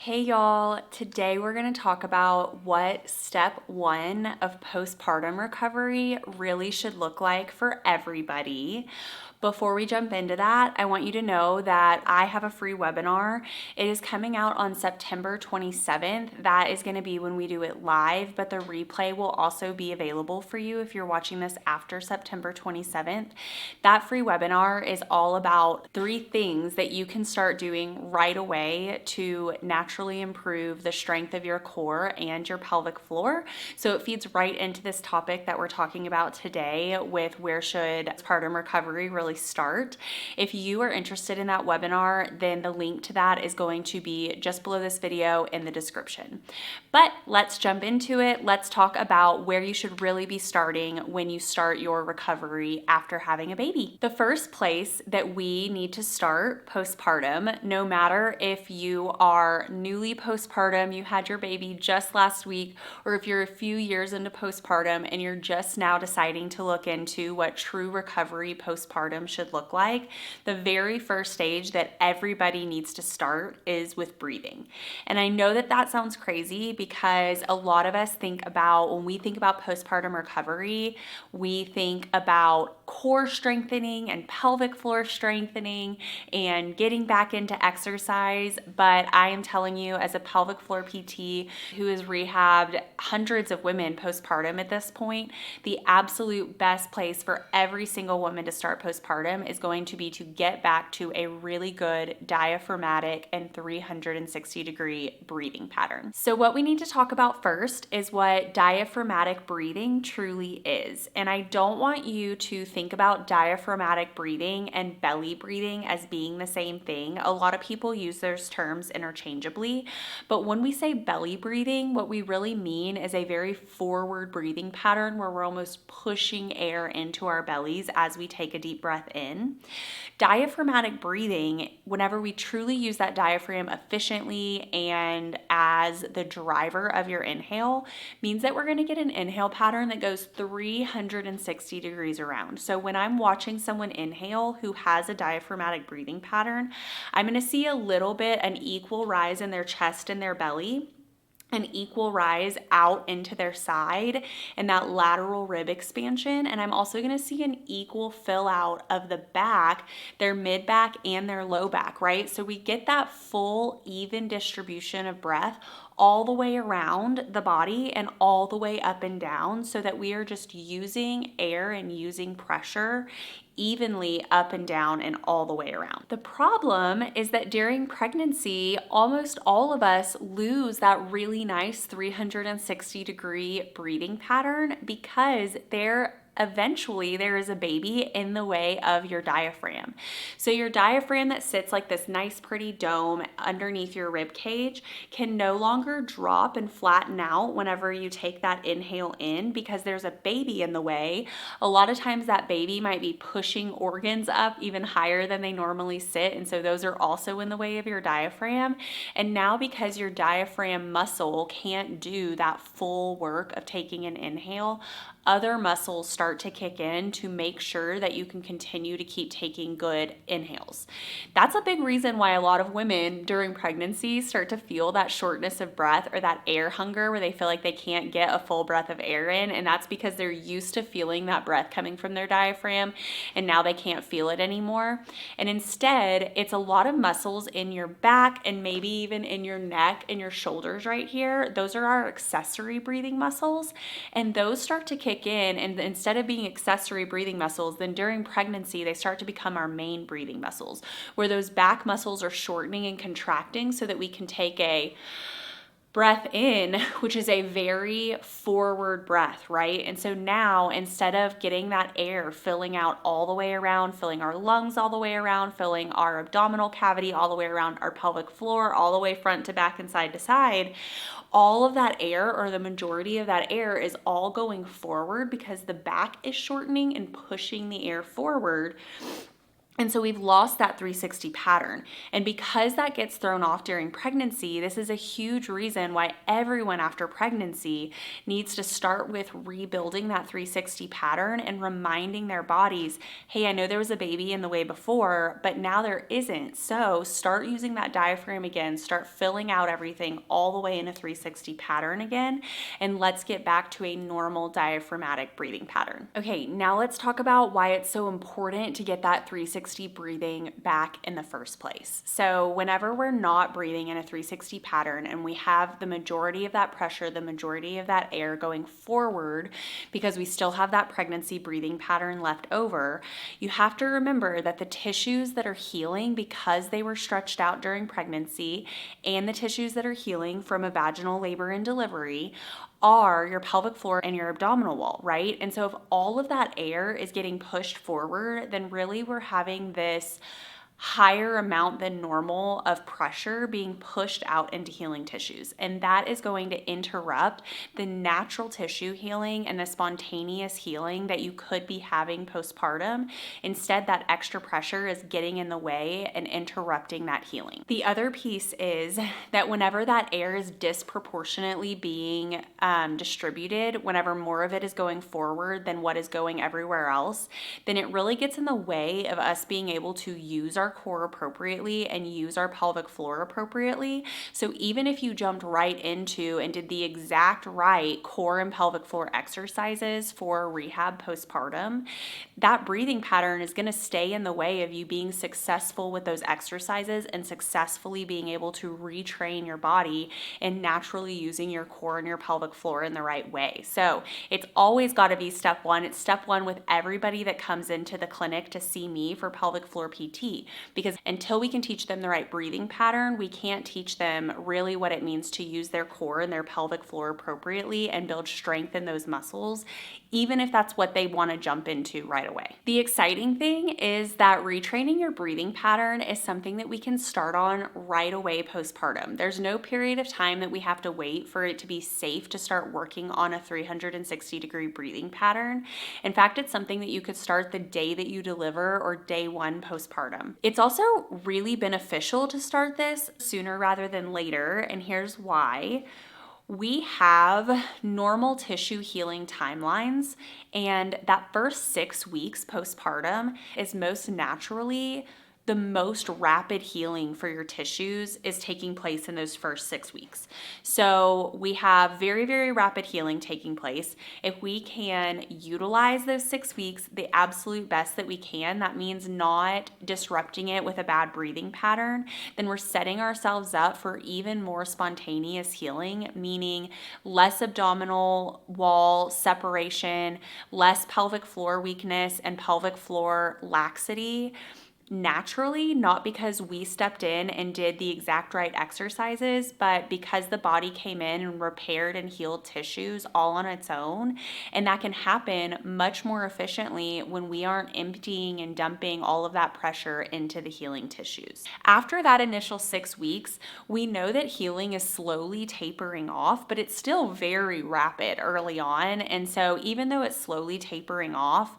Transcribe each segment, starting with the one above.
Hey y'all, today we're going to talk about what step one of postpartum recovery really should look like for everybody. Before we jump into that, I want you to know that I have a free webinar. It is coming out on September 27th. That is going to be when we do it live, but the replay will also be available for you if you're watching this after September 27th. That free webinar is all about 3 things that you can start doing right away to naturally improve the strength of your core and your pelvic floor. So it feeds right into this topic that we're talking about today with where should postpartum recovery really start. If you are interested in that webinar, then the link to that is going to be just below this video in the description. But let's jump into it. Let's talk about where you should really be starting when you start your recovery after having a baby. The first place that we need to start postpartum, no matter if you are newly postpartum, you had your baby just last week, or if you're a few years into postpartum and you're just now deciding to look into what true recovery postpartum should look like, the very first stage that everybody needs to start is with breathing. And I know that that sounds crazy because a lot of us think about, when we think about postpartum recovery, we think about core strengthening and pelvic floor strengthening and getting back into exercise. But I am telling you, as a pelvic floor PT who has rehabbed hundreds of women postpartum at this point, the absolute best place for every single woman to start postpartum is going to be to get back to a really good diaphragmatic and 360-degree breathing pattern. So what we need to talk about first is what diaphragmatic breathing truly is. And I don't want you to think about diaphragmatic breathing and belly breathing as being the same thing. A lot of people use those terms interchangeably, but when we say belly breathing, what we really mean is a very forward breathing pattern where we're almost pushing air into our bellies as we take a deep breath in. Diaphragmatic breathing, whenever we truly use that diaphragm efficiently and as the driver of your inhale, means that we're going to get an inhale pattern that goes 360 degrees around. So when I'm watching someone inhale who has a diaphragmatic breathing pattern, I'm going to see a little bit an equal rise in their chest and their belly, an equal rise out into their side and that lateral rib expansion. And I'm also going to see an equal fill out of the back, their mid back and their low back, right? So we get that full even distribution of breath all the way around the body and all the way up and down, so that we are just using air and using pressure evenly up and down and all the way around. The problem is that during pregnancy, almost all of us lose that really nice 360-degree breathing pattern because eventually there is a baby in the way of your diaphragm. So your diaphragm that sits like this nice pretty dome underneath your rib cage can no longer drop and flatten out whenever you take that inhale in because there's a baby in the way. A lot of times that baby might be pushing organs up even higher than they normally sit, and so those are also in the way of your diaphragm. And now because your diaphragm muscle can't do that full work of taking an inhale, other muscles start to kick in to make sure that you can continue to keep taking good inhales. That's a big reason why a lot of women during pregnancy start to feel that shortness of breath or that air hunger where they feel like they can't get a full breath of air in. And that's because they're used to feeling that breath coming from their diaphragm and now they can't feel it anymore. And instead, it's a lot of muscles in your back and maybe even in your neck and your shoulders right here. Those are our accessory breathing muscles, and those start to kick in, and instead of being accessory breathing muscles, then during pregnancy they start to become our main breathing muscles, where those back muscles are shortening and contracting so that we can take a breath in, which is a very forward breath, right? And so now, instead of getting that air filling out all the way around, filling our lungs all the way around, filling our abdominal cavity all the way around our pelvic floor, all the way front to back and side to side, all of that air, or the majority of that air, is all going forward because the back is shortening and pushing the air forward. And so we've lost that 360 pattern. And because that gets thrown off during pregnancy, this is a huge reason why everyone after pregnancy needs to start with rebuilding that 360 pattern and reminding their bodies, hey, I know there was a baby in the way before, but now there isn't. So start using that diaphragm again, start filling out everything all the way in a 360 pattern again, and let's get back to a normal diaphragmatic breathing pattern. Okay, now let's talk about why it's so important to get that 360 breathing back in the first place. So whenever we're not breathing in a 360 pattern and we have the majority of that pressure, the majority of that air going forward because we still have that pregnancy breathing pattern left over, you have to remember that the tissues that are healing because they were stretched out during pregnancy and the tissues that are healing from a vaginal labor and delivery are your pelvic floor and your abdominal wall, right? And so if all of that air is getting pushed forward, then really we're having this higher amount than normal of pressure being pushed out into healing tissues. And that is going to interrupt the natural tissue healing and the spontaneous healing that you could be having postpartum. Instead, that extra pressure is getting in the way and interrupting that healing. The other piece is that whenever that air is disproportionately being distributed, whenever more of it is going forward than what is going everywhere else, then it really gets in the way of us being able to use our core appropriately and use our pelvic floor appropriately. So even if you jumped right into and did the exact right core and pelvic floor exercises for rehab postpartum, that breathing pattern is going to stay in the way of you being successful with those exercises and successfully being able to retrain your body and naturally using your core and your pelvic floor in the right way. So it's always got to be step one. It's step one with everybody that comes into the clinic to see me for pelvic floor PT. Because until we can teach them the right breathing pattern, we can't teach them really what it means to use their core and their pelvic floor appropriately and build strength in those muscles, even if that's what they want to jump into right away. The exciting thing is that retraining your breathing pattern is something that we can start on right away postpartum. There's no period of time that we have to wait for it to be safe to start working on a 360-degree breathing pattern. In fact, it's something that you could start the day that you deliver or day one postpartum. It's also really beneficial to start this sooner rather than later, and here's why. We have normal tissue healing timelines, and that first 6 weeks postpartum is most naturally the most rapid healing for your tissues is taking place in those first 6 weeks. So we have very, very rapid healing taking place. If we can utilize those 6 weeks the absolute best that we can, that means not disrupting it with a bad breathing pattern, then we're setting ourselves up for even more spontaneous healing, meaning less abdominal wall separation, less pelvic floor weakness and pelvic floor laxity. Naturally, not because we stepped in and did the exact right exercises, but because the body came in and repaired and healed tissues all on its own. And that can happen much more efficiently when we aren't emptying and dumping all of that pressure into the healing tissues. After that initial 6 weeks, we know that healing is slowly tapering off, but it's still very rapid early on. And so even though it's slowly tapering off,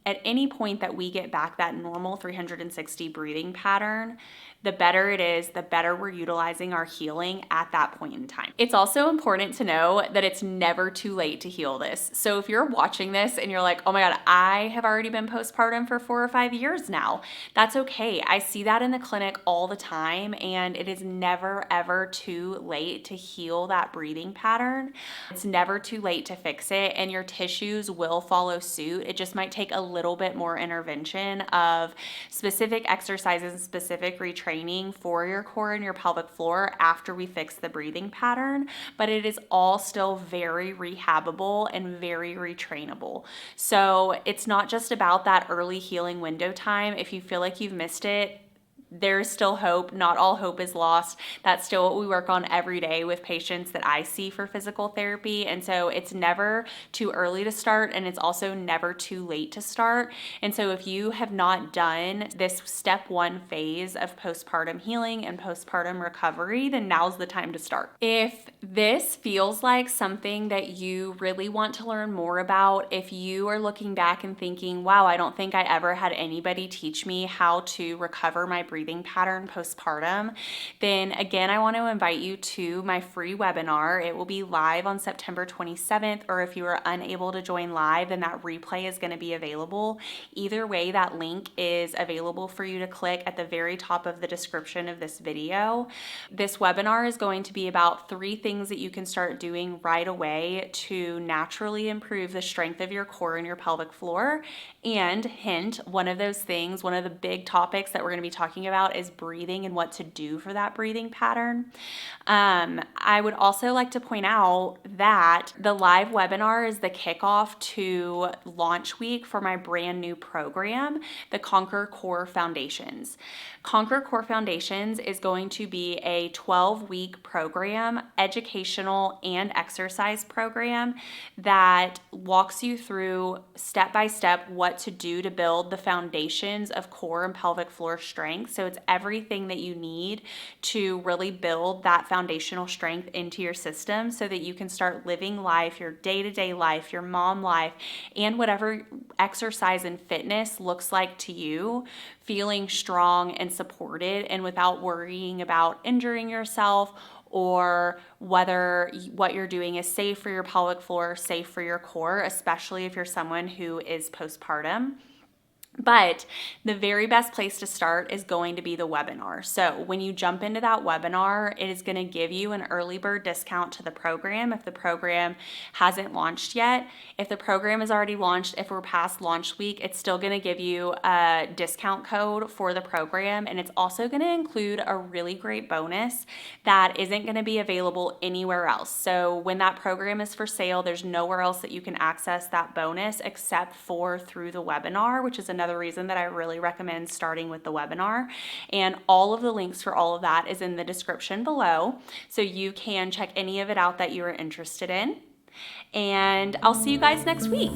at any point that we get back that normal 360 breathing pattern, the better it is, the better we're utilizing our healing at that point in time. It's also important to know that it's never too late to heal this. So if you're watching this and you're like, oh my God, I have already been postpartum for 4 or 5 years now, that's okay. I see that in the clinic all the time, and it is never, ever too late to heal that breathing pattern. It's never too late to fix it, and your tissues will follow suit. It just might take a little bit more intervention of specific exercises and specific retraining for your core and your pelvic floor after we fix the breathing pattern, but it is all still very rehabable and very retrainable. So it's not just about that early healing window time. If you feel like you've missed it, there's still hope. Not all hope is lost. That's still what we work on every day with patients that I see for physical therapy. And so it's never too early to start, and it's also never too late to start. And so if you have not done this step 1 phase of postpartum healing and postpartum recovery, then now's the time to start. If this feels like something that you really want to learn more about, if you are looking back and thinking, wow, I don't think I ever had anybody teach me how to recover my breathing pattern postpartum, then again, I want to invite you to my free webinar. It will be live on September 27th, or if you are unable to join live, then that replay is going to be available. Either way, that link is available for you to click at the very top of the description of this video. This webinar is going to be about 3 things that you can start doing right away to naturally improve the strength of your core and your pelvic floor. And hint, one of those things, one of the big topics that we're going to be talking about is breathing and what to do for that breathing pattern. I would also like to point out that the live webinar is the kickoff to launch week for my brand new program, the Conquer Core Foundations. Conquer Core Foundations is going to be a 12-week program, educational and exercise program that walks you through step by step what to do to build the foundations of core and pelvic floor strength. So it's everything that you need to really build that foundational strength into your system so that you can start living life, your day-to-day life, your mom life, and whatever exercise and fitness looks like to you, feeling strong and supported and without worrying about injuring yourself or whether what you're doing is safe for your pelvic floor, safe for your core, especially if you're someone who is postpartum. But the very best place to start is going to be the webinar. So when you jump into that webinar, it is going to give you an early bird discount to the program if the program hasn't launched yet. If the program is already launched, if we're past launch week, it's still going to give you a discount code for the program. And it's also going to include a really great bonus that isn't going to be available anywhere else. So when that program is for sale, there's nowhere else that you can access that bonus except for through the webinar, which is another reason that I really recommend starting with the webinar. And all of the links for all of that is in the description below, so you can check any of it out that you are interested in. And I'll see you guys next week.